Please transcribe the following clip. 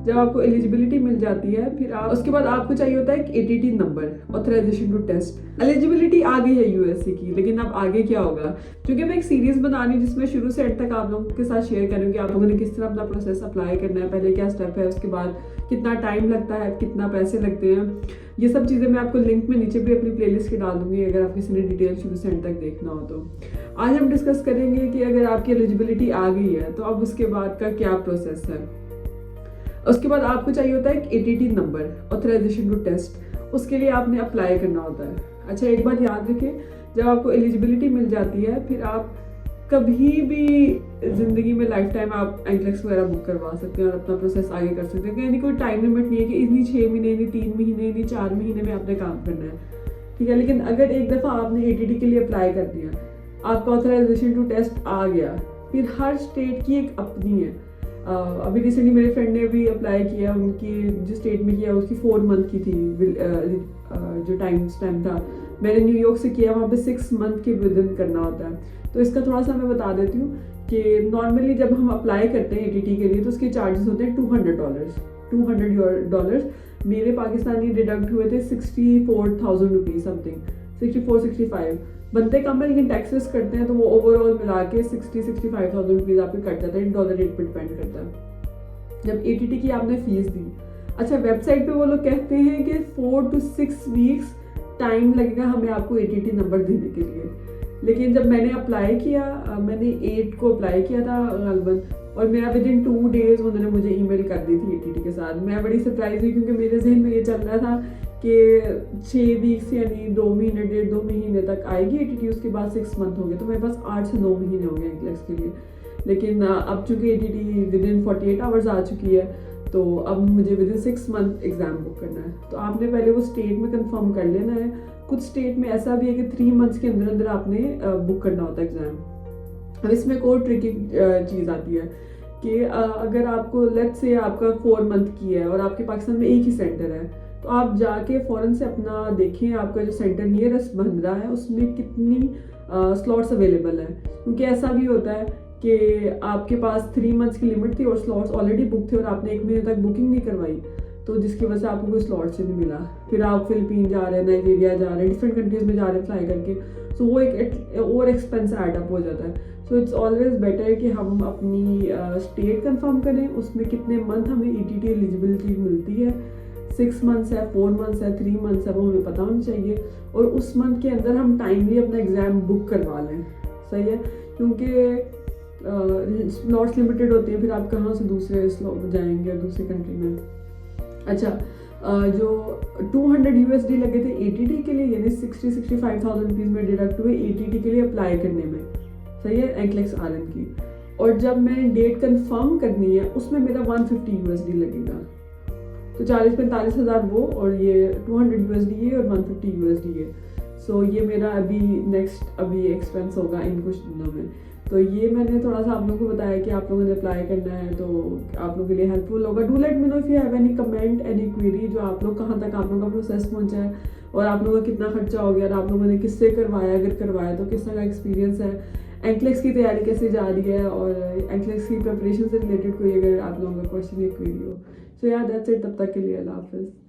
जब आपको एलिजिबिलिटी मिल जाती है फिर आप उसके बाद आपको चाहिए होता है एक ATT number, authorisation to test. Eligibility आ गई है यूएससी की, लेकिन अब आगे क्या होगा? क्योंकि मैं एक सीरीज बना रही हूँ जिसमें शुरू से एंड तक आप लोगों के साथ शेयर करूँगी आप लोगों ने किस तरह अपना प्रोसेस अप्लाई करना है, पहले क्या स्टेप है, उसके बाद कितना टाइम लगता है, कितना पैसे लगते हैं। ये सब चीज़ें मैं आपको लिंक में नीचे भी अपनी प्लेलिस्ट के डाल दूंगी अगर आप किसी ने डिटेल शुरू से एंड तक देखना हो तो। आज हम डिस्कस करेंगे कि अगर आपकी एलिजिबिलिटी आ गई है तो अब उसके बाद का क्या प्रोसेस है। उसके बाद आपको चाहिए होता है एक ATT number, authorisation to test. उसके लिए आपने अप्लाई करना होता है। अच्छा, एक बात याद रखें, जब आपको एलिजिबिलिटी मिल जाती है फिर आप कभी भी जिंदगी में लाइफ टाइम आप एंक्लेक्स वगैरह बुक करवा सकते हैं और अपना प्रोसेस आगे कर सकते हैं। यानी कोई टाइम लिमिट नहीं है कि इतनी 6 महीने, इतनी 3 महीने, इतनी 4 महीने में आपने काम करना है, ठीक है। लेकिन अगर एक दफ़ा आपने ATT के लिए अप्लाई कर दिया, आपका ऑथराइजेशन टू टेस्ट आ गया, फिर हर स्टेट की एक अपनी है। अभी रिसेंटली मेरे फ्रेंड ने भी अप्लाई किया, उनकी जिस स्टेट में किया उसकी 4 मंथ की थी जो टाइम स्टैम्प था। मैंने न्यूयॉर्क से किया, वहाँ पे 6 मंथ के विद इन करना होता है। तो इसका थोड़ा सा मैं बता देती हूँ कि नॉर्मली जब हम अप्लाई करते हैं ATT के लिए तो उसके चार्जेस होते हैं $200। मेरे पाकिस्तानी डिडक्ट हुए थे 64,000 रुपीज़ समथिंग, 64-65 बनते कम है, लेकिन टैक्सेस करते हैं तो वो ओवरऑल मिला के 60-65,000 रुपीज़ आपके कट जाता है। डॉलर रेट पर डिपेंड करता है। जब ATT की आपने फीस दी, अच्छा वेबसाइट पे वो लोग कहते हैं कि 4 to 6 वीक्स टाइम लगेगा हमें आपको ATT नंबर देने के लिए। लेकिन जब मैंने अप्लाई किया, मैंने 8 को अप्लाई किया था गलबन, और मेरा विद इन 2 डेज उन्होंने मुझे ईमेल कर दी थी ATT के साथ। मैं बड़ी सरप्राइज हुई क्योंकि मेरे जहन में ये चल रहा था कि 6 वीक्स यानी 2 महीने, 1.5-2 महीने तक आएगी ATT, उसके बाद 6 मंथ हो गए, तो मेरे पास 8 से 9 महीने हो गए एंक्लेक्स के लिए। लेकिन अब चूंकि ATT विद इन 48 आवर्स आ चुकी है तो अब मुझे with in 6 month exam book करना है। तो आपने पहले वो स्टेट में कंफर्म कर लेना है। कुछ स्टेट में ऐसा भी है कि 3 मंथ्स के अंदर अंदर आपने बुक करना होता है एग्जाम। अब इसमें एक और ट्रिकी चीज़ आती है कि अगर आपको लेट्स से आपका 4 मंथ की है और आपके पाकिस्तान में एक ही सेंटर है, तो आप जाके फ़ौरन से अपना देखें आपका जो सेंटर नियरेस्ट बन रहा है उसमें कितनी स्लॉट्स अवेलेबल है। क्योंकि ऐसा भी होता है कि आपके पास 3 मंथ्स की लिमिट थी और स्लॉट्स ऑलरेडी बुक थे और आपने 1 महीने तक बुकिंग नहीं करवाई, तो जिसकी वजह से आपको कोई स्लॉट से नहीं मिला। फिर आप फिलीपीन जा रहे हैं, नाइजीरिया जा रहे हैं, डिफरेंट कंट्रीज में जा रहे हैं फ्लाई करके, सो वो एक और एक्सपेंस एडअप हो जाता है। सो इट्स ऑलवेज बेटर कि हम अपनी स्टेट कंफर्म करें, उसमें कितने मंथ हमें ATT एलिजिबिलिटी मिलती है। 6 मंथ्स है, 4 मंथ्स है, 3 मंथ्स है, वो हमें पता होना चाहिए। और उस मंथ के अंदर हम टाइमली अपना एग्ज़ाम बुक करवा लें, सही है। क्योंकि स्लॉट्स लिमिटेड होते हैं, फिर आप कहाँ से दूसरे स्लॉट जाएंगे दूसरी कंट्री में। अच्छा, जो $200 लगे थे ATT के लिए, यानी 60-65,000 रुपीज़ में डिडक्ट हुए ATT के लिए अप्लाई करने में, सही है, एंक्लेक्स RN की। और जब मैंने डेट कंफर्म करनी है उसमें मेरा $150 लगेगा। तो 40-45 हज़ार वो, और ये $200 ये और $150 ये। सो ये मेरा अभी एक्सपेंस होगा इन कुछ दिनों में। तो ये मैंने थोड़ा सा आप लोगों को बताया कि आप लोगों ने अप्लाई करना है तो आप लोगों के लिए हेल्पफुल होगा। Do let me know if you have any comment, any query, जो आप लोग कहाँ तक आप लोगों का प्रोसेस पहुँचा है और आप लोगों का कितना खर्चा हो गया और आप लोगों ने किससे करवाया, अगर करवाया तो किस तरह का एक्सपीरियंस है, एंक्लेक्स की तैयारी कैसे जा रही है, और एंक्लेक्स की प्रिपरेशन से रिलेटेड कोई अगर आप लोगों का क्वेश्चन या क्वेरी हो। सो यार दैट्स इट, तब तक के लिए अल्लाह हाफिज़।